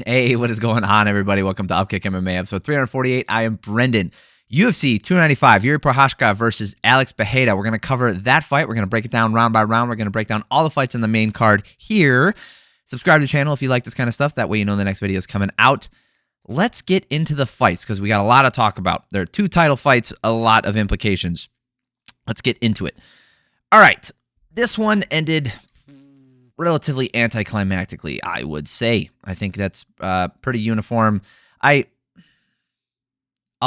Hey, what is going on, everybody? Welcome to Upkick MMA episode 348. I am Brendan. UFC 295, Jiri Procházka versus Alex Pereira. We're going to cover that fight. We're going to break it down round by round. We're going to break down all the fights in the main card here. Subscribe to the channel if you like this kind of stuff. That way you know the next video is coming out. Let's get into the fights because we got a lot to talk about. There are two title fights, a lot of implications. Let's get into it. All right. This one ended relatively anticlimactically, I would say. I think that's pretty uniform. I'll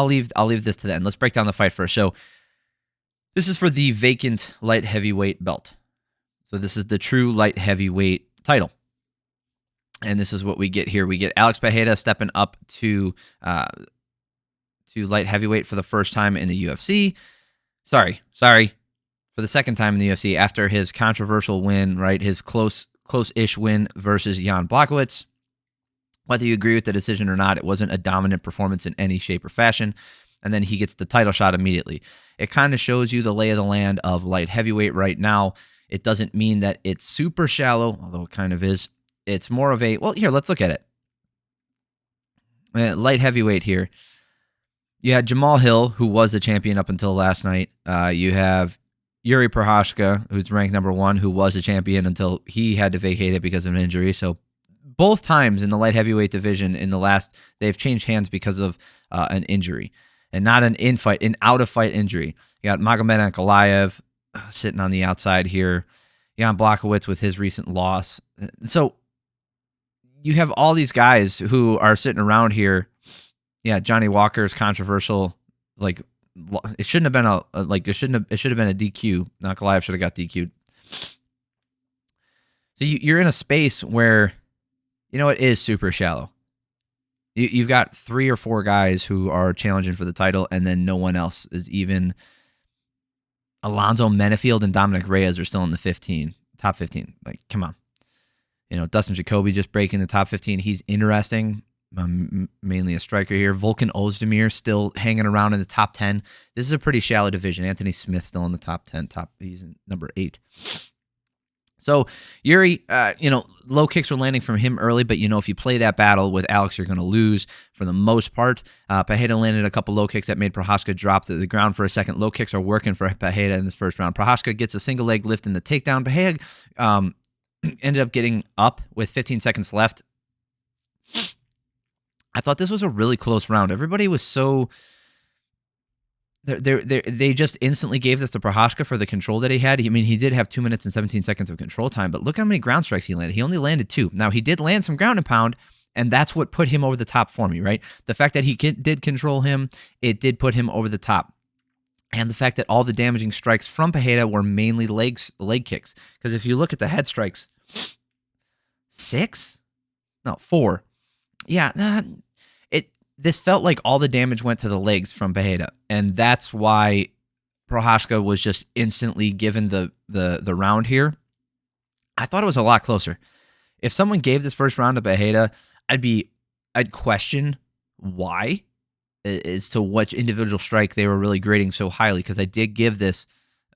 leave this to the end. Let's break down the fight first. So this is for the vacant light heavyweight belt. So this is the true light heavyweight title. And this is what we get here. We get Alex Pereira stepping up to light heavyweight for the first time in the UFC. Sorry. For the second time in the UFC after his controversial win, right? His close-ish win versus Jan Blachowicz. Whether you agree with the decision or not, it wasn't a dominant performance in any shape or fashion. And then he gets the title shot immediately. It kind of shows you the lay of the land of light heavyweight right now. It doesn't mean that it's super shallow, although it kind of is. It's more of a, well, here, let's look at it. Light heavyweight here. You had Jamal Hill, who was the champion up until last night. You have Jiri Procházka, who's ranked number 1, who was a champion until he had to vacate it because of an injury. So both times in the light heavyweight division they've changed hands because of an injury. And not an out-of-fight injury. You got Magomed Ankalaev sitting on the outside here. Jan Blachowicz with his recent loss. So you have all these guys who are sitting around here. Yeah, Johnny Walker's controversial, it shouldn't have been it should have been a DQ. Ankalaev should have got DQ'd. So you're in a space where, it is super shallow. You've got 3 or 4 guys who are challenging for the title, and then no one else is even. Alonzo Menefield and Dominic Reyes are still in the top 15. Like, come on. Dustin Jacoby just breaking the top 15. He's interesting. Mainly a striker here. Volkan Ozdemir still hanging around in the top 10. This is a pretty shallow division. Anthony Smith still in the top 10. He's in number 8. So Jiri, low kicks were landing from him early, but if you play that battle with Alex, you're going to lose for the most part. Pereira landed a couple low kicks that made Procházka drop to the ground for a second. Low kicks are working for Pereira in this first round. Procházka gets a single leg lift in the takedown. Pereira ended up getting up with 15 seconds left. I thought this was a really close round. Everybody was so. They just instantly gave this to Procházka for the control that he had. He did have 2 minutes and 17 seconds of control time, but look how many ground strikes he landed. He only landed 2. Now, he did land some ground and pound, and that's what put him over the top for me, right? The fact that he did control him, it did put him over the top. And the fact that all the damaging strikes from Pereira were mainly leg kicks. Because if you look at the head strikes, 6? No, 4. Yeah, this felt like all the damage went to the legs from Pereira, and that's why Procházka was just instantly given the round here. I thought it was a lot closer. If someone gave this first round to Pereira, I'd question why, as to which individual strike they were really grading so highly, because I did give this.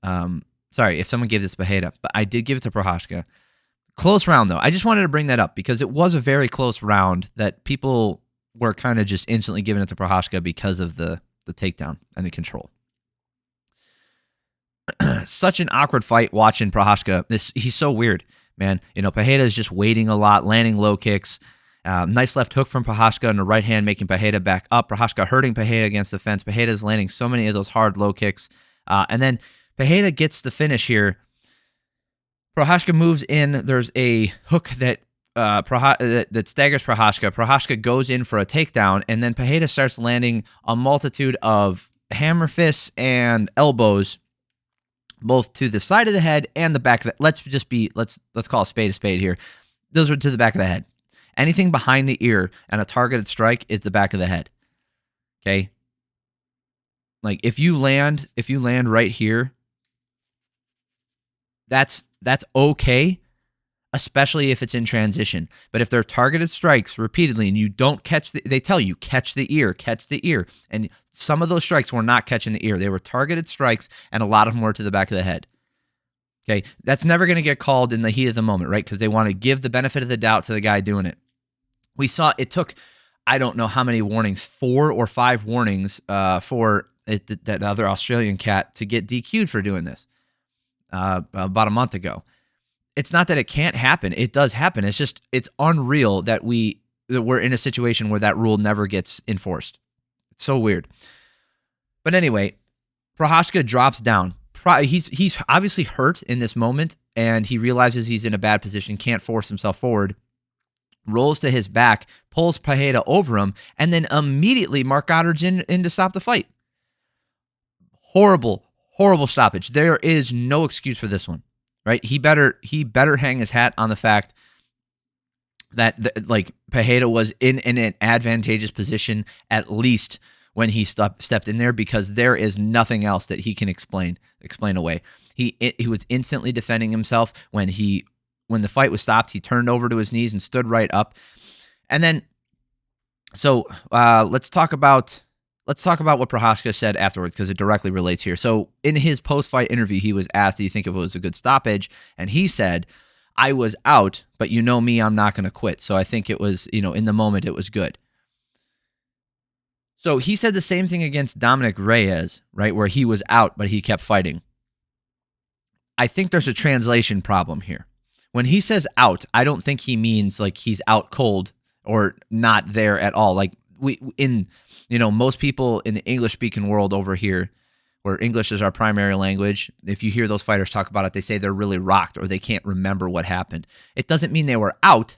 If someone gave this to Pereira, but I did give it to Procházka. Close round though. I just wanted to bring that up because it was a very close round that people were kind of just instantly giving it to Procházka because of the takedown and the control. Such an awkward fight watching Procházka. He's so weird, man. Pereira is just waiting a lot, landing low kicks. Nice left hook from Procházka on the right hand, making Pereira back up. Procházka hurting Pereira against the fence. Pereira is landing so many of those hard low kicks. And then Pereira gets the finish here. Procházka moves in. There's a hook that staggers Procházka. Procházka goes in for a takedown, and then Pereira starts landing a multitude of hammer fists and elbows, both to the side of the head and the back of the. Let's call a spade here. Those are to the back of the head. Anything behind the ear and a targeted strike is the back of the head. Okay. Like if you land right here, that's okay. Especially if it's in transition. But if they're targeted strikes repeatedly and you don't they tell you, catch the ear. And some of those strikes were not catching the ear. They were targeted strikes, and a lot of them were to the back of the head. Okay, that's never going to get called in the heat of the moment, right? Because they want to give the benefit of the doubt to the guy doing it. We saw it took, I don't know how many warnings, 4 or 5 warnings for that other Australian cat to get DQ'd for doing this about a month ago. It's not that it can't happen. It does happen. It's just, it's unreal that we're in a situation where that rule never gets enforced. It's so weird. But anyway, Procházka drops down. He's obviously hurt in this moment, and he realizes he's in a bad position, can't force himself forward, rolls to his back, pulls Pereira over him, and then immediately Mark Goddard's in to stop the fight. Horrible, horrible stoppage. There is no excuse for this one, right? He better hang his hat on the fact that like Pereira was in an advantageous position at least when he stepped in there, because there is nothing else that he can explain away. He was instantly defending himself when the fight was stopped. He turned over to his knees and stood right up. And then, so let's talk about what Procházka said afterwards, because it directly relates here. So in his post-fight interview, he was asked, "Do you think it was a good stoppage?" And he said, "I was out, but you know me, I'm not going to quit. So I think it was, in the moment, it was good." So he said the same thing against Dominic Reyes, right, where he was out, but he kept fighting. I think there's a translation problem here. When he says out, I don't think he means like he's out cold or not there at all. Like most people in the English-speaking world over here, where English is our primary language, if you hear those fighters talk about it, they say they're really rocked or they can't remember what happened. It doesn't mean they were out,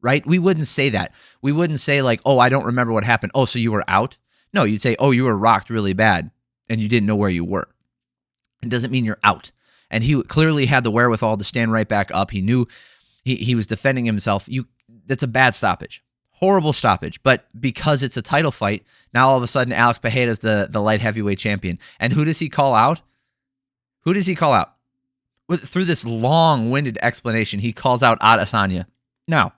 right? We wouldn't say that. We wouldn't say like, "Oh, I don't remember what happened. Oh, so you were out?" No, you'd say, "Oh, you were rocked really bad and you didn't know where you were." It doesn't mean you're out. And he clearly had the wherewithal to stand right back up. He knew he was defending himself. That's a bad stoppage. Horrible stoppage. But because it's a title fight, now all of a sudden Alex Pereira is the light heavyweight champion. And who does he call out? Through this long-winded explanation, he calls out Adesanya. Now,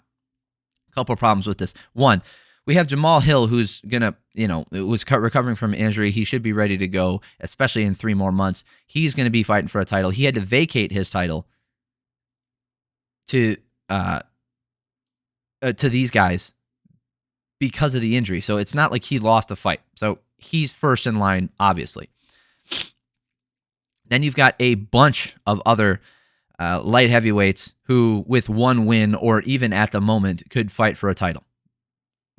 a couple of problems with this. One, we have Jamal Hill, who's was recovering from injury. He should be ready to go, especially in 3 more months. He's going to be fighting for a title. He had to vacate his title to these guys because of the injury. So it's not like he lost a fight. So he's first in line, obviously. Then you've got a bunch of other light heavyweights who, with one win or even at the moment, could fight for a title.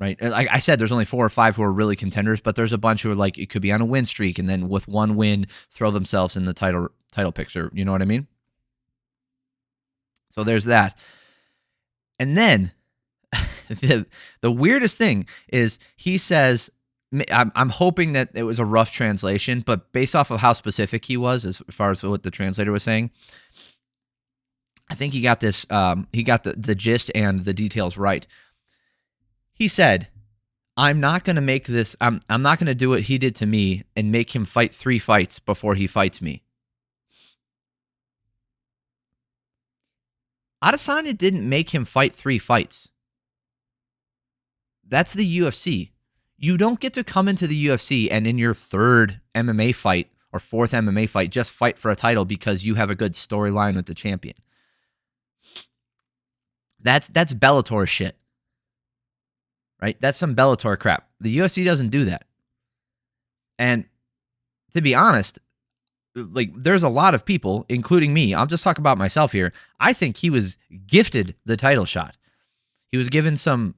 Right? Like I said, there's only 4 or 5 who are really contenders, but there's a bunch who are like, it could be on a win streak and then with one win, throw themselves in the title picture. You know what I mean? So there's that. And then the weirdest thing is he says, I'm hoping that it was a rough translation, but based off of how specific he was as far as what the translator was saying, I think he got this, he got the gist and the details right. He said, "I'm not going to make this, I'm not going to do what he did to me and make him fight 3 fights before he fights me." Adesanya didn't make him fight 3 fights. That's the UFC. You don't get to come into the UFC and in your 3rd MMA fight or 4th MMA fight just fight for a title because you have a good storyline with the champion. That's Bellator shit. Right? That's some Bellator crap. The UFC doesn't do that. And to be honest, like there's a lot of people, including me, I'll just talk about myself here. I think he was gifted the title shot. He was given some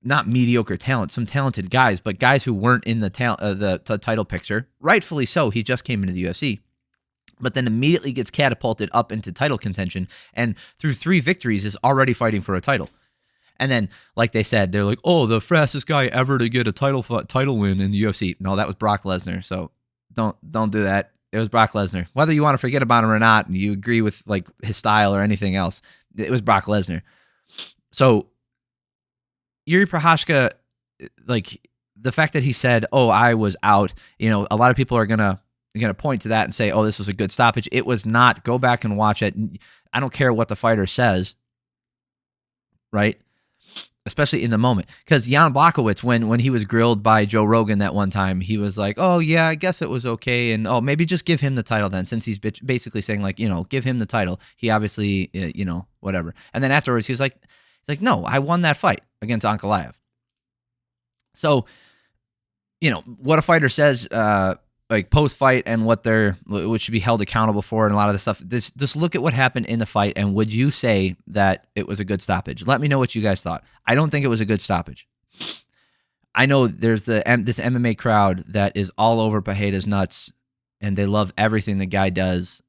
not mediocre talent, some talented guys, but guys who weren't in the title picture. Rightfully so. He just came into the UFC. But then immediately gets catapulted up into title contention and through 3 victories is already fighting for a title. And then, like they said, they're like, "Oh, the fastest guy ever to get a title win in the UFC." No, that was Brock Lesnar. So don't do that. It was Brock Lesnar. Whether you want to forget about him or not, and you agree with like his style or anything else, it was Brock Lesnar. So Jiri Procházka, like the fact that he said, "Oh, I was out," a lot of people are gonna point to that and say, "Oh, this was a good stoppage." It was not. Go back and watch it. I don't care what the fighter says, right? Especially in the moment. Because Jan Blachowicz, when he was grilled by Joe Rogan that one time, he was like, "Oh, yeah, I guess it was okay. And, oh, maybe just give him the title then," since he's basically saying, like, give him the title. He obviously, whatever. And then afterwards, he was like, It's like, no, I won that fight against Ankalaev. So, what a fighter says, like post-fight and what should be held accountable for and a lot of the stuff. Just look at what happened in the fight, and would you say that it was a good stoppage? Let me know what you guys thought. I don't think it was a good stoppage. I know there's this MMA crowd that is all over Pereira's nuts, and they love everything the guy does.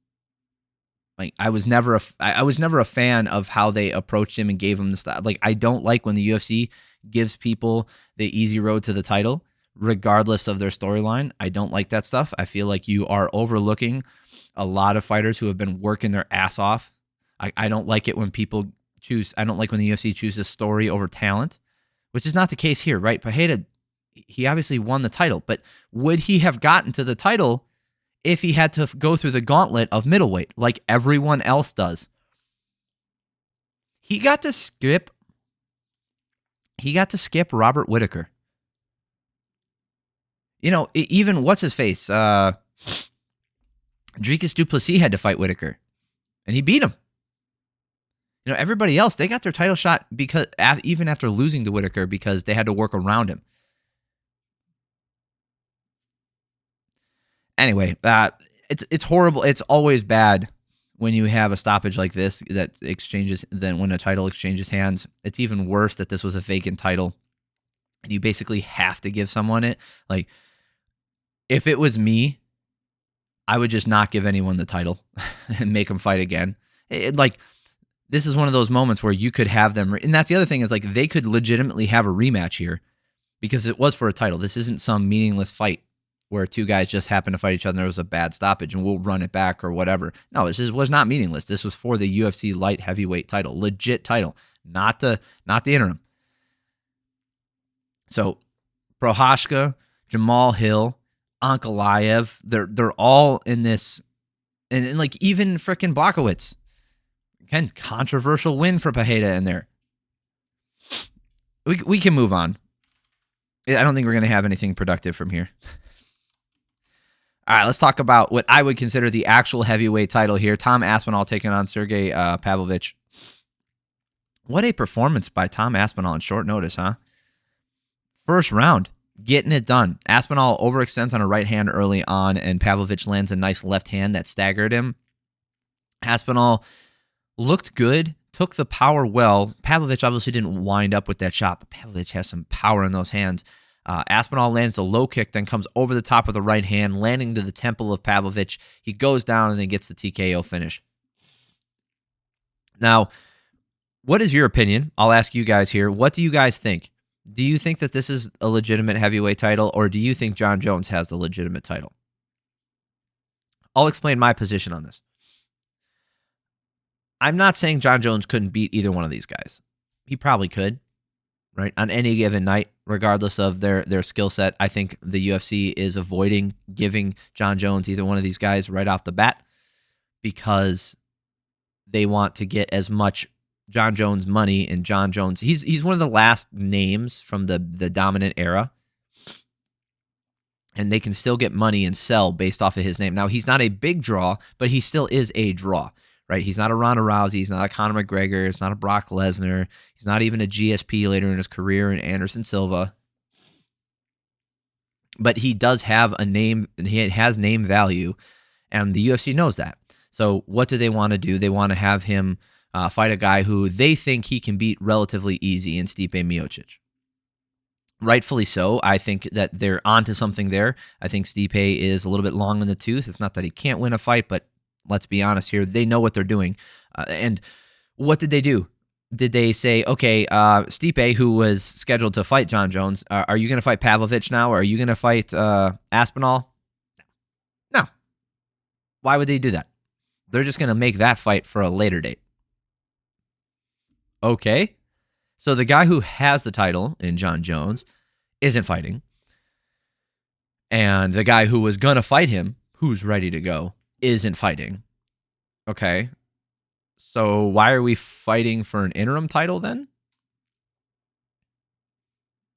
Like I was never a fan of how they approached him and gave him the style. Like I don't like when the UFC gives people the easy road to the title, regardless of their storyline. I don't like that stuff. I feel like you are overlooking a lot of fighters who have been working their ass off. I don't like it when people I don't like when the UFC chooses story over talent, which is not the case here, right? Pereira, he obviously won the title, but would he have gotten to the title if he had to go through the gauntlet of middleweight like everyone else does? He got to skip Robert Whittaker. Even what's his face? Dricus du Plessis had to fight Whittaker, and he beat him. Everybody else, they got their title shot because even after losing to Whittaker because they had to work around him. Anyway, it's horrible. It's always bad when you have a stoppage like this that exchanges. Then when a title exchanges hands, it's even worse that this was a vacant title, and you basically have to give someone it. Like, if it was me, I would just not give anyone the title and make them fight again. This is one of those moments where you could have them, and that's the other thing is like they could legitimately have a rematch here because it was for a title. This isn't some meaningless fight where two guys just happen to fight each other and there was a bad stoppage and we'll run it back or whatever. No, this was not meaningless. This was for the UFC light heavyweight title, legit title, not the interim. So Procházka, Jamal Hill, Ankalaev, they're all in this, and like even frickin' Blachowicz. Again, controversial win for Pereira in there. We can move on. I don't think we're going to have anything productive from here. All right, let's talk about what I would consider the actual heavyweight title here. Tom Aspinall taking on Sergei Pavlovich. What a performance by Tom Aspinall on short notice, huh? First round, getting it done. Aspinall overextends on a right hand early on, and Pavlovich lands a nice left hand that staggered him. Aspinall looked good, took the power well. Pavlovich obviously didn't wind up with that shot, but Pavlovich has some power in those hands. Aspinall lands a low kick, then comes over the top of the right hand, landing to the temple of Pavlovich. He goes down and then gets the TKO finish. Now, what is your opinion? I'll ask you guys here. What do you guys think? Do you think that this is a legitimate heavyweight title, or do you think Jon Jones has the legitimate title? I'll explain my position on this. I'm not saying Jon Jones couldn't beat either one of these guys. He probably could, right? On any given night, regardless of their skill set. I think the UFC is avoiding giving Jon Jones either one of these guys right off the bat because they want to get as much Jon Jones money, and Jon Jones, he's one of the last names from the dominant era, and they can still get money and sell based off of his name. Now, he's not a big draw, but he still is a draw. Right, he's not a Ronda Rousey, he's not a Conor McGregor, he's not a Brock Lesnar, he's not even a GSP later in his career in Anderson Silva. But he does have a name, and he has name value, and the UFC knows that. So what do they want to do? They want to have him fight a guy who they think he can beat relatively easy in Stipe Miocic. Rightfully so. I think that they're onto something there. I think Stipe is a little bit long in the tooth. It's not that he can't win a fight, but let's be honest here. They know what they're doing. And what did they do? Did they say, okay, Stipe, who was scheduled to fight Jon Jones, are you going to fight Pavlovich now? Or are you going to fight Aspinall? No. Why would they do that? They're just going to make that fight for a later date. Okay. So the guy who has the title in Jon Jones isn't fighting. And the guy who was going to fight him, who's ready to go, isn't fighting. Okay. So why are we fighting for an interim title then?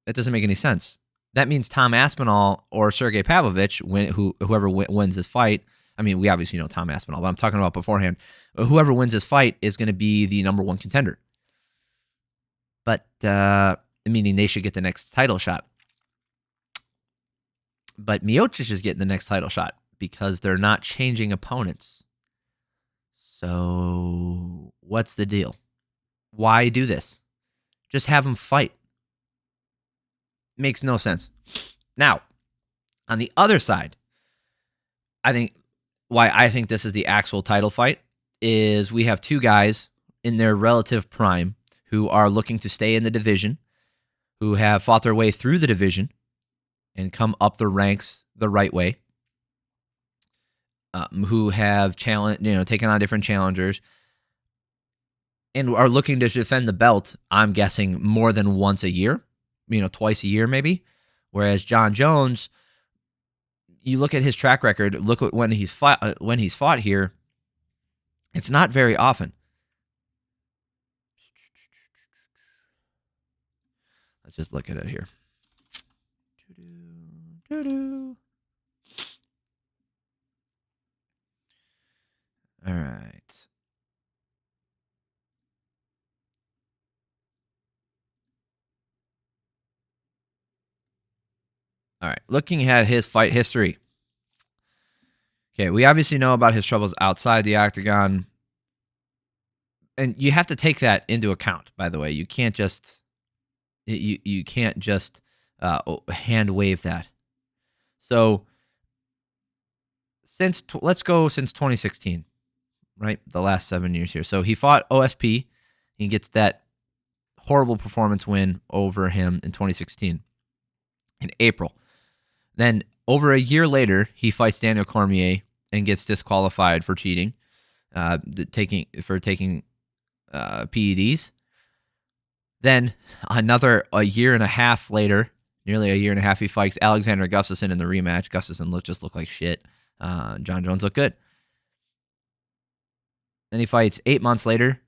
That doesn't make any sense. That means Tom Aspinall or Sergei Pavlovich, whoever wins this fight, I mean, we obviously know Tom Aspinall, but I'm talking about beforehand. Whoever wins this fight is going to be the number one contender. but meaning they should get the next title shot. But Miocic is getting the next title shot because they're not changing opponents. So what's the deal? Why do this? Just have them fight. Makes no sense. Now, on the other side, I think this is the actual title fight is we have two guys in their relative prime who are looking to stay in the division, who have fought their way through the division and come up the ranks the right way, who have taken on different challengers and are looking to defend the belt, I'm guessing, more than once a year, twice a year maybe. Whereas Jon Jones, you look at his track record, look at when he's fought here, it's not very often. Let's just look at it here. All right. All right. Looking at his fight history. Okay, we obviously know about his troubles outside the octagon. And you have to take that into account, by the way. You can't just hand wave that. So let's go since 2016, right? The last 7 years here. So he fought OSP. He gets that horrible performance win over him in 2016 in April. Then over a year later, he fights Daniel Cormier and gets disqualified for cheating, taking PEDs. Then a year and a half later, nearly a year and a half, he fights Alexander Gustafsson in the rematch. Gustafsson just looked like shit. Jon Jones looked good. Then he fights 8 months later.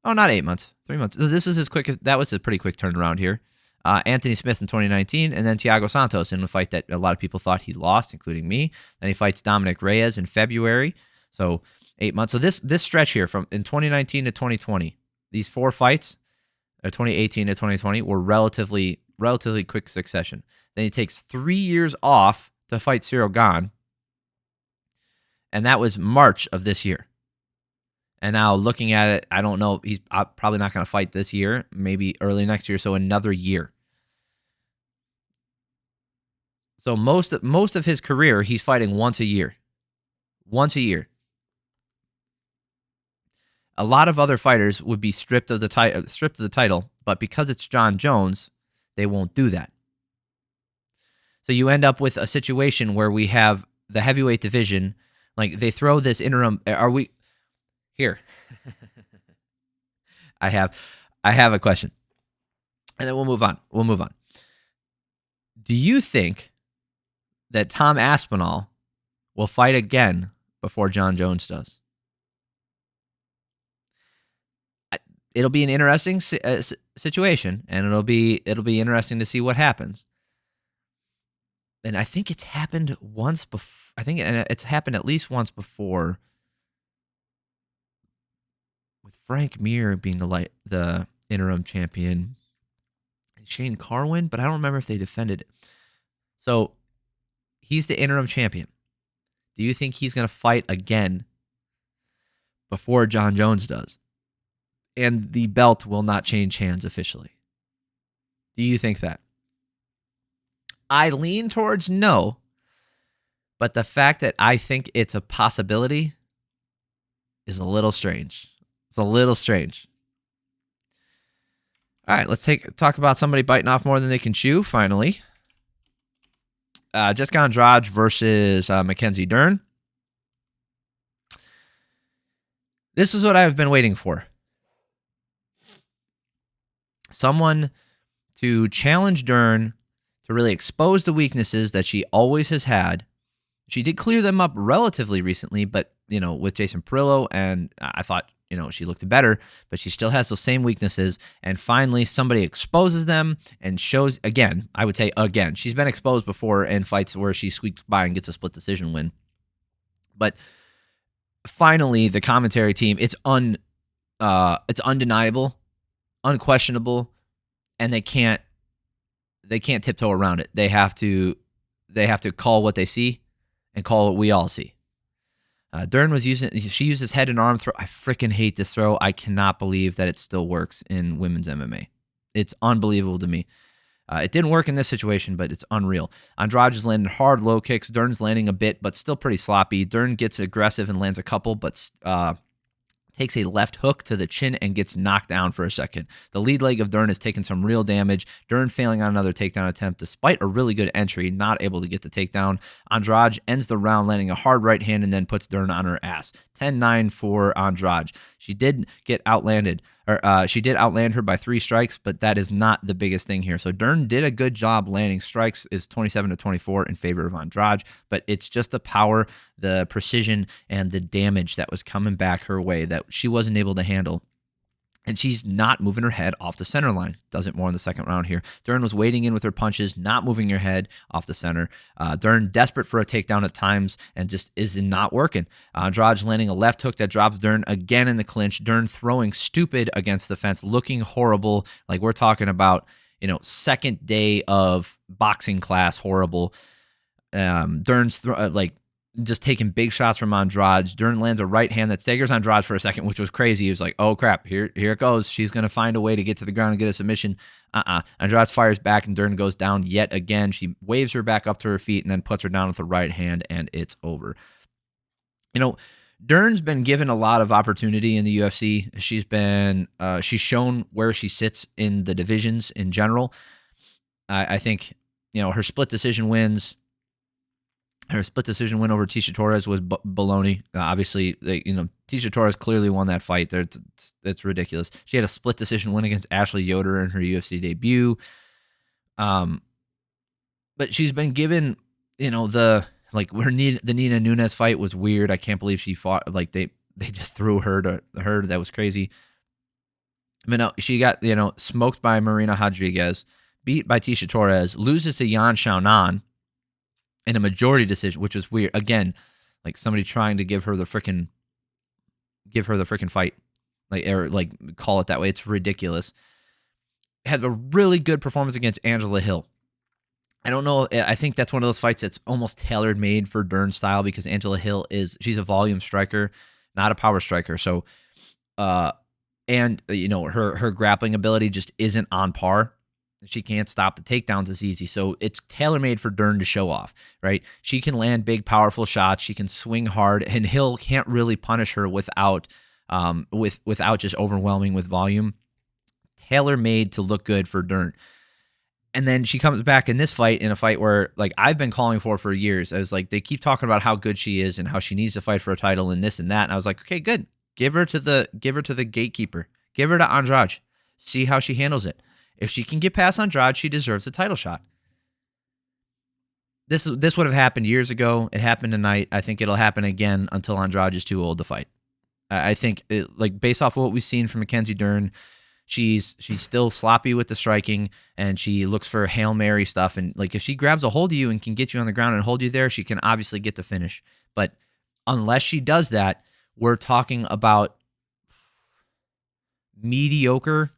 Oh, not 8 months, 3 months. That was a pretty quick turnaround here. Anthony Smith in 2019, and then Thiago Santos in a fight that a lot of people thought he lost, including me. Then he fights Dominic Reyes in February. So 8 months. So this stretch here from in 2019 to 2020, these 4 fights, 2018 to 2020, were relatively quick succession. Then he takes 3 years off to fight Cyril Gane, and that was March of this year. And now looking at it, I don't know. He's probably not going to fight this year, maybe early next year, so another year. So most of his career, he's fighting once a year. Once a year. A lot of other fighters would be stripped of the title, but because it's Jon Jones, they won't do that. So you end up with a situation where we have the heavyweight division, like they throw this interim. Are we here? I have a question, and then we'll move on. Do you think that Tom Aspinall will fight again before Jon Jones does? It'll be an interesting situation, and it'll be interesting to see what happens. And I think it's happened once before. I think it's happened at least once before, with Frank Mir being the interim champion, Shane Carwin, but I don't remember if they defended it. So he's the interim champion. Do you think he's going to fight again before Jon Jones does? And the belt will not change hands officially. Do you think that? I lean towards no, but the fact that I think it's a possibility is a little strange. It's a little strange. All right, let's talk about somebody biting off more than they can chew, finally. Jessica Andrade versus Mackenzie Dern. This is what I've been waiting for. Someone to challenge Dern to really expose the weaknesses that she always has had. She did clear them up relatively recently, but, with Jason Perillo, and I thought, she looked better, but she still has those same weaknesses. And finally, somebody exposes them and shows, again, I would say again, she's been exposed before in fights where she squeaks by and gets a split decision win. But finally, the commentary team, it's undeniable, unquestionable, and they can't tiptoe around it. They have to call what they see and call what we all see. Dern she used his head and arm throw. I freaking hate this throw. I cannot believe that it still works in women's MMA. It's unbelievable to me. It didn't work in this situation, but it's unreal. Andrade is landing hard low kicks. Dern's landing a bit, but still pretty sloppy. Dern gets aggressive and lands a couple, but takes a left hook to the chin and gets knocked down for a second. The lead leg of Dern has taken some real damage. Dern failing on another takedown attempt despite a really good entry, not able to get the takedown. Andrade ends the round landing a hard right hand and then puts Dern on her ass. 10-9 for Andrade. She did get outlanded. She did outland her by 3 strikes, but that is not the biggest thing here. So Dern did a good job landing strikes, is 27-24 in favor of Andrade, but it's just the power, the precision, and the damage that was coming back her way that she wasn't able to handle. And she's not moving her head off the center line. Does it more in the second round here. Dern was wading in with her punches, not moving her head off the center. Dern desperate for a takedown at times and just is not working. Andrade landing a left hook that drops Dern again in the clinch. Dern throwing stupid against the fence, looking horrible. Like we're talking about, second day of boxing class horrible. Dern's just taking big shots from Andrade. Dern lands a right hand that staggers Andrade for a second, which was crazy. He was like, oh, crap, here it goes. She's going to find a way to get to the ground and get a submission. Andrade fires back, and Dern goes down yet again. She waves her back up to her feet and then puts her down with the right hand, and it's over. Dern's been given a lot of opportunity in the UFC. She's shown where she sits in the divisions in general. I think, her split decision wins. Her split decision win over Tecia Torres was baloney. Obviously, Tecia Torres clearly won that fight. It's ridiculous. She had a split decision win against Ashley Yoder in her UFC debut. But she's been given, the Nina Nunes fight was weird. I can't believe she fought. Like they just threw her to her. That was crazy. But no, she got smoked by Marina Rodriguez, beat by Tecia Torres, loses to Yan Xiaonan in a majority decision, which was weird. Again, like somebody trying to give her the freaking fight, call it that way. It's ridiculous. Has a really good performance against Angela Hill. I don't know. I think that's one of those fights that's almost tailor made for Dern style because Angela Hill she's a volume striker, not a power striker. So, her grappling ability just isn't on par. She can't stop the takedowns as easy. So it's tailor-made for Dern to show off, right? She can land big, powerful shots. She can swing hard, and Hill can't really punish her without just overwhelming with volume. Tailor-made to look good for Dern. And then she comes back in this fight, in a fight where, I've been calling for years. I was like, they keep talking about how good she is and how she needs to fight for a title and this and that. And I was like, okay, good. Give her to the gatekeeper. Give her to Andrade. See how she handles it. If she can get past Andrade, she deserves a title shot. This would have happened years ago. It happened tonight. I think it'll happen again until Andrade is too old to fight. I think, based off of what we've seen from Mackenzie Dern, she's still sloppy with the striking, and she looks for Hail Mary stuff. And, if she grabs a hold of you and can get you on the ground and hold you there, she can obviously get the finish. But unless she does that, we're talking about mediocre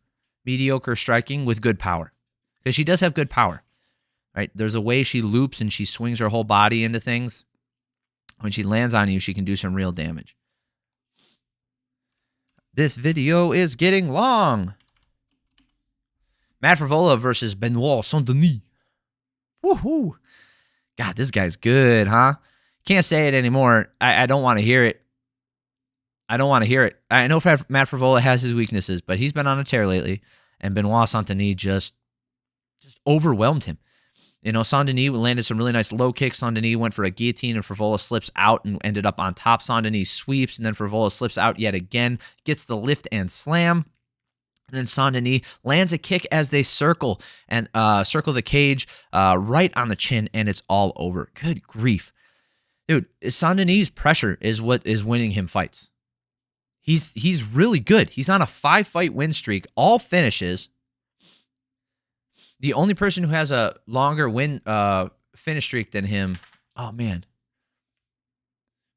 striking with good power, because she does have good power, right? There's a way she loops and she swings her whole body into things. When she lands on you, she can do some real damage. This video is getting long. Matt Frevola versus Benoit Saint-Denis. Woohoo! God, this guy's good, huh? Can't say it anymore. I don't want to hear it. I don't want to hear it. I know Matt Frevola has his weaknesses, but he's been on a tear lately, and Benoit Saint-Denis just overwhelmed him. Saint-Denis landed some really nice low kicks. Saint-Denis went for a guillotine, and Frevola slips out and ended up on top. Saint-Denis sweeps, and then Frevola slips out yet again, gets the lift and slam. And then Saint-Denis lands a kick as they circle the cage right on the chin, and it's all over. Good grief. Dude, Saint-Denis' pressure is what is winning him fights. He's really good. He's on a 5-fight win streak, all finishes. The only person who has a longer finish streak than him, oh man,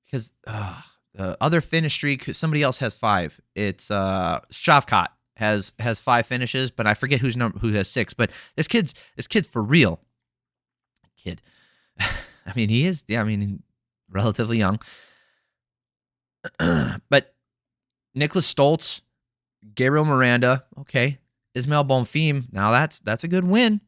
because the other finish streak, somebody else has 5. It's Shavkat has 5 finishes, but I forget who has 6. But this kid's for real. Kid. I mean, he is, relatively young. But Nicholas Stoltz, Gabriel Miranda, okay. Ismael Bonfim, now that's a good win.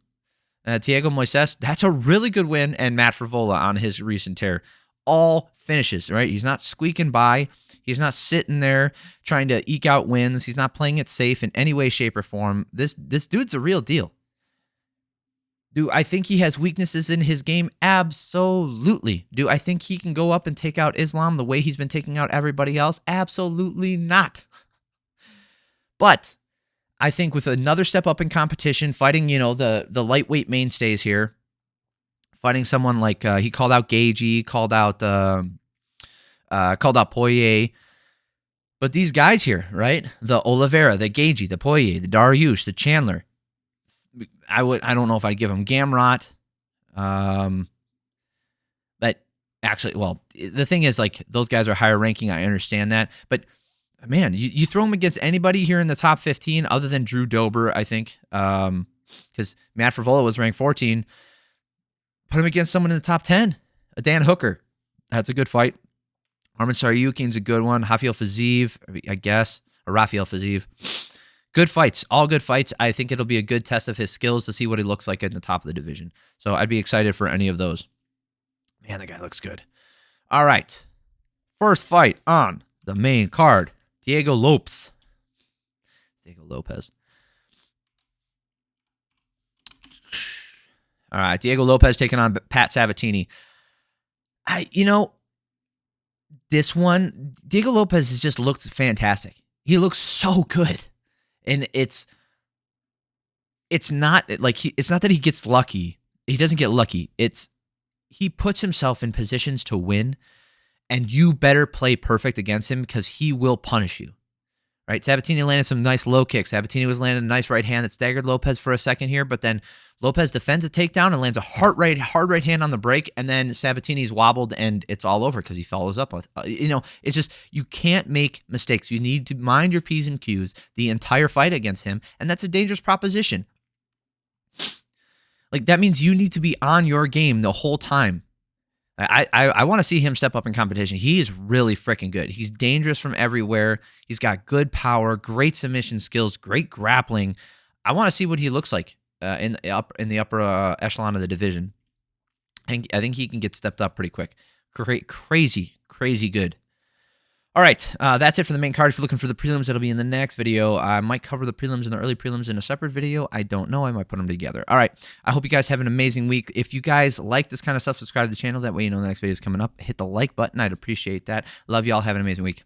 Thiago Moises, that's a really good win. And Matt Frevola on his recent tear. All finishes, right? He's not squeaking by. He's not sitting there trying to eke out wins. He's not playing it safe in any way, shape, or form. This dude's a real deal. Do I think he has weaknesses in his game? Absolutely. Do I think he can go up and take out Islam the way he's been taking out everybody else? Absolutely not. But I think with another step up in competition, fighting, the lightweight mainstays here, fighting someone like he called out Gagey, called out Poirier, but these guys here, right? The Oliveira, the Gagey, the Poirier, the Dariush, the Chandler. I don't know if I'd give him Gamrot, but actually, well, the thing is, like, those guys are higher ranking. I understand that, but man, you throw him against anybody here in the top 15 other than Drew Dober, I think, because Matt Frevola was ranked 14. Put him against someone in the top 10, a Dan Hooker. That's a good fight. Arman Saryukin's a good one. Rafael Fiziev, I guess, or Rafael Fiziev. Good fights, all good fights. I think it'll be a good test of his skills to see what he looks like in the top of the division. So I'd be excited for any of those. Man, the guy looks good. All right. First fight on the main card. Diego Lopes. Diego Lopez. All right. Diego Lopez taking on Pat Sabatini. This one, Diego Lopez has just looked fantastic. He looks so good. And it's not like it's not that he gets lucky. He doesn't get lucky. He puts himself in positions to win, and you better play perfect against him because he will punish you. Right? Sabatini landed some nice low kicks. Sabatini was landing a nice right hand that staggered Lopez for a second here, but then Lopez defends a takedown and lands a hard right hand on the break, and then Sabatini's wobbled and it's all over because he follows up with, it's just, you can't make mistakes. You need to mind your P's and Q's the entire fight against him, and that's a dangerous proposition. Like, that means you need to be on your game the whole time. I want to see him step up in competition. He is really freaking good. He's dangerous from everywhere. He's got good power, great submission skills, great grappling. I want to see what he looks like in the upper echelon of the division. I think he can get stepped up pretty quick. Crazy good. All right, that's it for the main card. If you're looking for the prelims, that'll be in the next video. I might cover the prelims and the early prelims in a separate video. I don't know. I might put them together. All right, I hope you guys have an amazing week. If you guys like this kind of stuff, subscribe to the channel. That way you know the next video is coming up. Hit the like button. I'd appreciate that. Love y'all. Have an amazing week.